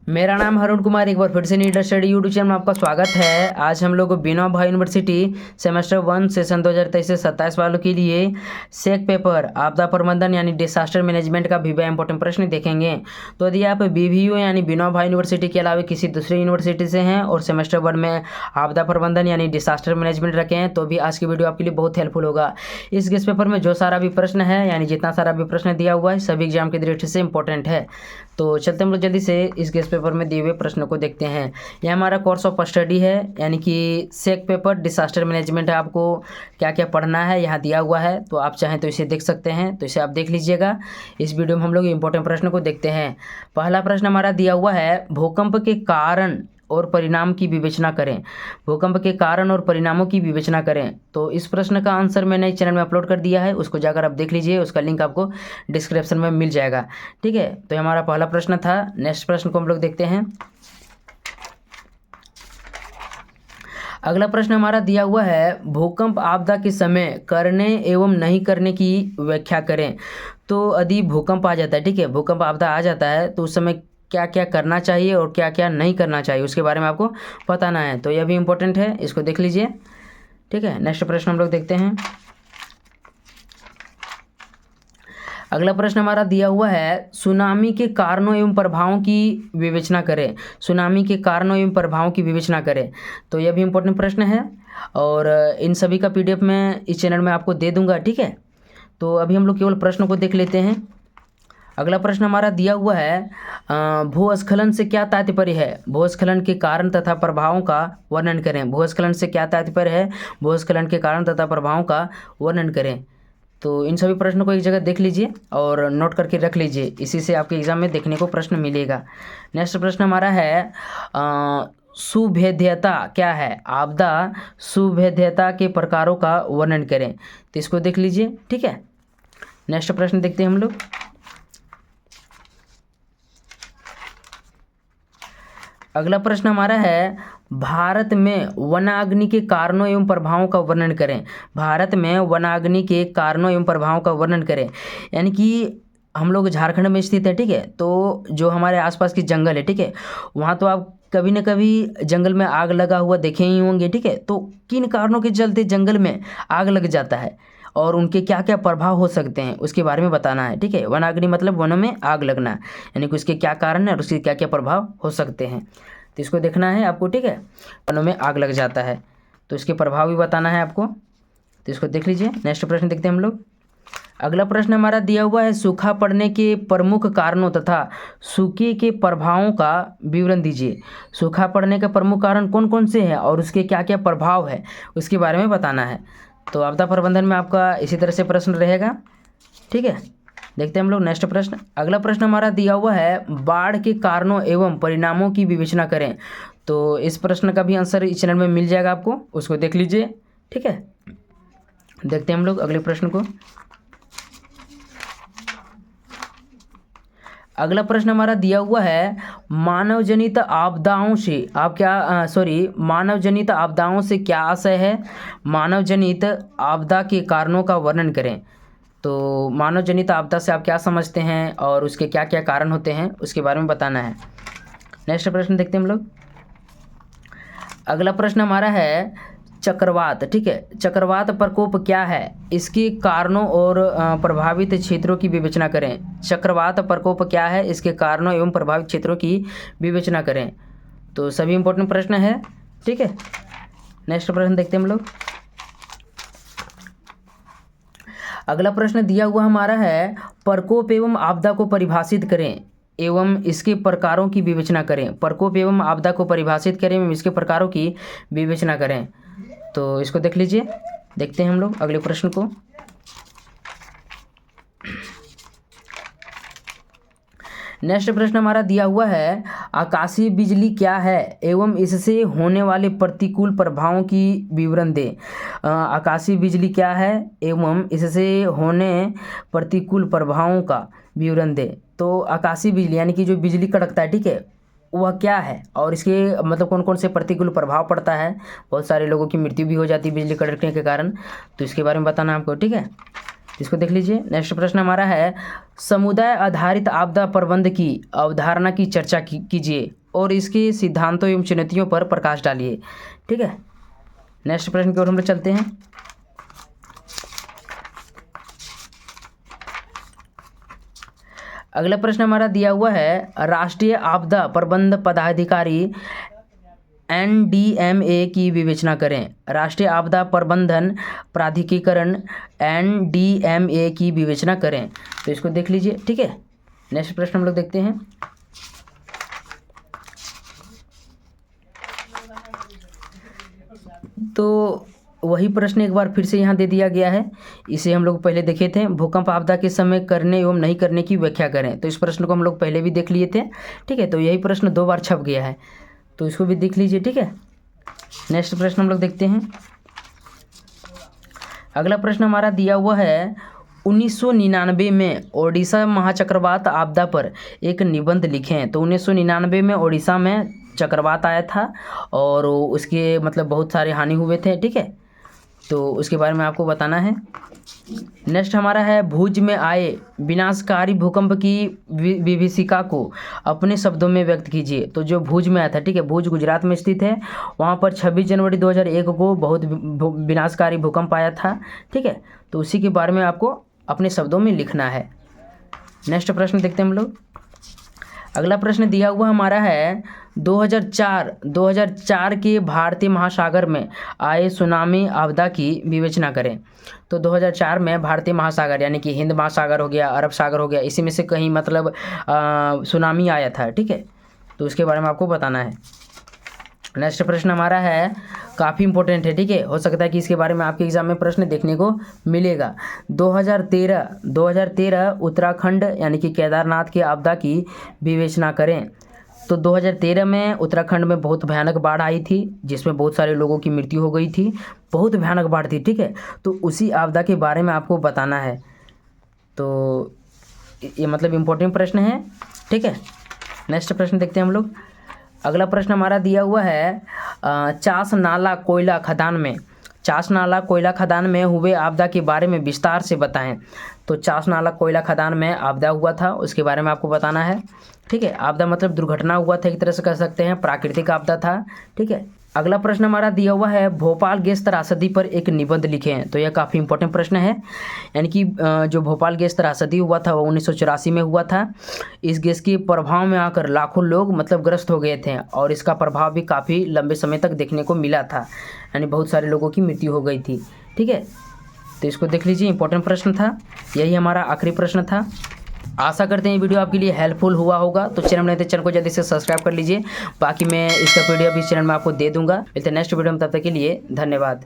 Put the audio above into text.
मेरा नाम अरुण कुमार, एक बार फिर से नीट स्टडी यूट्यूब चैनल में आपका स्वागत है। आज हम लोग Vinoba Bhave university semester 1 session 2023 से 27 वालों के लिए सेक पेपर आपदा प्रबंधन यानी डिसास्टर मैनेजमेंट का विवा इंपॉर्टेंट प्रश्न देखेंगे। तो यदि आप बीवीयू यानी विनोबा भावे यूनिवर्सिटी के अलावा किसी दूसरी यूनिवर्सिटी से हैं और सेमेस्टर 1 में आपदा प्रबंधन यानी डिसास्टर मैनेजमेंट रखे हैं तो भी आज की वीडियो आपके लिए बहुत हेल्पफुल होगा। इस गेस्ट पेपर में जो सारा भी प्रश्न है यानी जितना सारा भी प्रश्न दिया हुआ है सभी एग्जाम की दृष्टि से इंपॉर्टेंट है। तो चलते हम लोग जल्दी से इस गेस्ट पेपर में दिए हुए प्रश्नों को देखते हैं। यह हमारा कोर्स ऑफ स्टडी है यानी कि सेक पेपर डिसास्टर मैनेजमेंट है। आपको क्या क्या पढ़ना है यहाँ दिया हुआ है, तो आप चाहें तो इसे देख सकते हैं, तो इसे आप देख लीजिएगा। इस वीडियो में हम लोग इंपॉर्टेंट प्रश्न को देखते हैं। पहला प्रश्न हमारा दिया हुआ है, भूकंप के कारण और परिणाम की विवेचना करें। भूकंप के कारण और परिणामों की विवेचना करें। तो इस प्रश्न का आंसर मैंने चैनल में अपलोड कर दिया है, उसको जाकर आप देख लीजिए, उसका लिंक आपको डिस्क्रिप्शन में मिल जाएगा। ठीक है, तो ये हमारा पहला प्रश्न था। नेक्स्ट प्रश्न को हम लोग देखते हैं। अगला प्रश्न हमारा दिया हुआ है, भूकंप आपदा के समय करने एवं नहीं करने की व्याख्या करें। तो यदि भूकंप आ जाता है, ठीक है, भूकंप आपदा आ जाता है तो उस समय क्या क्या करना चाहिए और क्या क्या नहीं करना चाहिए उसके बारे में आपको बताना है। तो यह भी इम्पोर्टेंट है, इसको देख लीजिए। ठीक है, नेक्स्ट प्रश्न हम लोग देखते हैं। अगला प्रश्न हमारा दिया हुआ है, सुनामी के कारणों एवं प्रभावों की विवेचना करें। सुनामी के कारणों एवं प्रभावों की विवेचना करें। तो यह भी इम्पोर्टेंट प्रश्न है और इन सभी का PDF मैं इस चैनल में आपको दे दूंगा। ठीक है, तो अभी हम लोग केवल प्रश्न को देख लेते हैं। अगला प्रश्न हमारा दिया हुआ है, भूस्खलन से क्या तात्पर्य है। भूस्खलन के कारण तथा प्रभावों का वर्णन करें। भूस्खलन से क्या तात्पर्य है, भूस्खलन के कारण तथा प्रभावों का वर्णन करें। तो इन सभी प्रश्नों को एक जगह देख लीजिए और नोट करके रख लीजिए, इसी से आपके एग्जाम में देखने को प्रश्न मिलेगा। नेक्स्ट प्रश्न हमारा है, सुभेद्यता क्या है। आपदा सुभेद्यता के प्रकारों का वर्णन करें। तो इसको देख लीजिए। ठीक है, नेक्स्ट प्रश्न देखते हैं हम लोग। अगला प्रश्न हमारा है, भारत में वनाग्नि के कारणों एवं प्रभावों का वर्णन करें। भारत में वनाग्नि के कारणों एवं प्रभावों का वर्णन करें। यानी कि हम लोग झारखंड में स्थित है, ठीक है, तो जो हमारे आसपास की जंगल है, ठीक है, वहाँ तो आप कभी न कभी जंगल में आग लगा हुआ देखे ही होंगे। ठीक है, तो किन कारणों के चलते जंगल में आग लग जाता है और उनके क्या क्या प्रभाव हो सकते हैं उसके बारे में बताना है। ठीक है, वनाग्नि मतलब वनों में आग लगना, यानी कि उसके क्या कारण है और उसके क्या क्या प्रभाव हो सकते हैं, तो इसको देखना है आपको। ठीक है, वनों में आग लग जाता है तो इसके प्रभाव भी बताना है आपको, तो इसको देख लीजिए। नेक्स्ट प्रश्न देखते हैं हम लोग। अगला प्रश्न हमारा दिया हुआ है, सूखा पड़ने के प्रमुख कारणों तथा सूखे के प्रभावों का विवरण दीजिए। सूखा पड़ने के प्रमुख कारण कौन कौन से हैं और उसके क्या क्या प्रभाव है उसके बारे में बताना है। तो आपदा प्रबंधन में आपका इसी तरह से प्रश्न रहेगा। ठीक है, देखते हैं हम लोग नेक्स्ट प्रश्न। अगला प्रश्न हमारा दिया हुआ है, बाढ़ के कारणों एवं परिणामों की विवेचना करें। तो इस प्रश्न का भी आंसर इस चैनल में मिल जाएगा आपको, उसको देख लीजिए। ठीक है, देखते हैं हम लोग अगले प्रश्न को। अगला प्रश्न हमारा दिया हुआ है, मानव जनित आपदाओं से मानव जनित आपदाओं से क्या आशय है। मानव जनित आपदा के कारणों का वर्णन करें। तो मानव जनित आपदा से आप क्या समझते हैं और उसके क्या क्या कारण होते हैं उसके बारे में बताना है। नेक्स्ट प्रश्न देखते हैं हम लोग। अगला प्रश्न हमारा है, चक्रवात। ठीक है, चक्रवात प्रकोप क्या है, इसके कारणों और प्रभावित क्षेत्रों की विवेचना करें। चक्रवात प्रकोप क्या है, इसके कारणों एवं प्रभावित क्षेत्रों की विवेचना करें। तो सभी इंपॉर्टेंट प्रश्न है। ठीक है, नेक्स्ट प्रश्न देखते हैं हम लोग। अगला प्रश्न दिया हुआ हमारा है, प्रकोप एवं आपदा को परिभाषित करें एवं इसके प्रकारों की विवेचना करें। प्रकोप एवं आपदा को परिभाषित करें एवं इसके प्रकारों की विवेचना करें। तो इसको देख लीजिए। देखते हैं हम लोग अगले प्रश्न को। नेक्स्ट प्रश्न हमारा दिया हुआ है, आकाशीय बिजली क्या है एवं इससे होने वाले प्रतिकूल प्रभावों की विवरण दें। आकाशीय बिजली क्या है एवं इससे होने प्रतिकूल प्रभावों का विवरण दें। तो आकाशीय बिजली यानी कि जो बिजली कड़कता है, ठीक है, वह क्या है और इसके मतलब कौन कौन से प्रतिकूल प्रभाव पड़ता है। बहुत सारे लोगों की मृत्यु भी हो जाती है बिजली कड़कने के कारण, तो इसके बारे में बताना आपको। ठीक है, इसको देख लीजिए। नेक्स्ट प्रश्न हमारा है, समुदाय आधारित आपदा प्रबंध की अवधारणा की चर्चा कीजिए और इसके सिद्धांतों एवं चुनौतियों पर प्रकाश डालिए। ठीक है, नेक्स्ट प्रश्न की ओर हम लोग चलते हैं। अगला प्रश्न हमारा दिया हुआ है, राष्ट्रीय आपदा प्रबंध पदाधिकारी NDMA की विवेचना करें। राष्ट्रीय आपदा प्रबंधन प्राधिकरण NDMA की विवेचना करें। तो इसको देख लीजिए। ठीक है, नेक्स्ट प्रश्न हम लोग देखते हैं। तो वही प्रश्न एक बार फिर से यहाँ दे दिया गया है, इसे हम लोग पहले देखे थे। भूकंप आपदा के समय करने एवं नहीं करने की व्याख्या करें। तो इस प्रश्न को हम लोग पहले भी देख लिए थे। ठीक है, तो यही प्रश्न 2 बार छप गया है, तो इसको भी देख लीजिए। ठीक है, नेक्स्ट प्रश्न हम लोग देखते हैं। अगला प्रश्न हमारा दिया हुआ है, 1999 में ओडिशा महाचक्रवात आपदा पर एक निबंध लिखें। तो 1999 में ओडिशा में चक्रवात आया था और उसके मतलब बहुत सारे हानि हुए थे। ठीक है, तो उसके बारे में आपको बताना है। नेक्स्ट हमारा है, भुज में आए विनाशकारी भूकंप की विभीषिका को अपने शब्दों में व्यक्त कीजिए। तो जो भुज में आया था, ठीक है, भुज गुजरात में स्थित है, वहाँ पर 26 जनवरी 2001 को बहुत विनाशकारी भूकंप आया था। ठीक है, तो उसी के बारे में आपको अपने शब्दों में लिखना है। नेक्स्ट प्रश्न देखते हैं हम लोग। अगला प्रश्न दिया हुआ हमारा है, 2004 के भारतीय महासागर में आए सुनामी आपदा की विवेचना करें। तो 2004 में भारतीय महासागर यानी कि हिंद महासागर हो गया, अरब सागर हो गया, इसी में से कहीं मतलब सुनामी आया था। ठीक है, तो उसके बारे में आपको बताना है। नेक्स्ट प्रश्न हमारा है, काफ़ी इंपॉर्टेंट है। ठीक है, हो सकता है कि इसके बारे में आपके एग्जाम में प्रश्न देखने को मिलेगा। 2013 उत्तराखंड यानी कि केदारनाथ की आपदा की विवेचना करें। तो 2013 में उत्तराखंड में बहुत भयानक बाढ़ आई थी, जिसमें बहुत सारे लोगों की मृत्यु हो गई थी, बहुत भयानक बाढ़ थी। ठीक है, तो उसी आपदा के बारे में आपको बताना है। तो ये मतलब इम्पोर्टेंट प्रश्न है। ठीक है, नेक्स्ट प्रश्न देखते हैं हम लोग। अगला प्रश्न हमारा दिया हुआ है, चास नाला कोयला खदान में हुए आपदा के बारे में विस्तार से बताएं। तो चास नाला कोयला खदान में आपदा हुआ था, उसके बारे में आपको बताना है। ठीक है, आपदा मतलब दुर्घटना हुआ था, एक तरह से कह सकते हैं, प्राकृतिक आपदा था। ठीक है, अगला प्रश्न हमारा दिया हुआ है, भोपाल गैस त्रासदी पर एक निबंध लिखें। तो यह काफ़ी इंपॉर्टेंट प्रश्न है। यानी कि जो भोपाल गैस त्रासदी हुआ था वो 1984 में हुआ था। इस गैस के प्रभाव में आकर लाखों लोग मतलब ग्रस्त हो गए थे और इसका प्रभाव भी काफ़ी लंबे समय तक देखने को मिला था, यानी बहुत सारे लोगों की मृत्यु हो गई थी। ठीक है, तो इसको देख लीजिए, इंपॉर्टेंट प्रश्न था। यही हमारा आखिरी प्रश्न था। आशा करते हैं वीडियो आपके लिए हेल्पफुल हुआ होगा। तो चैनल में चैनल को जल्दी से सब्सक्राइब कर लीजिए। बाकी मैं इसका पीडीएफ इस चैनल में आपको दे दूंगा। मिलते हैं नेक्स्ट वीडियो में, तब तक के लिए धन्यवाद।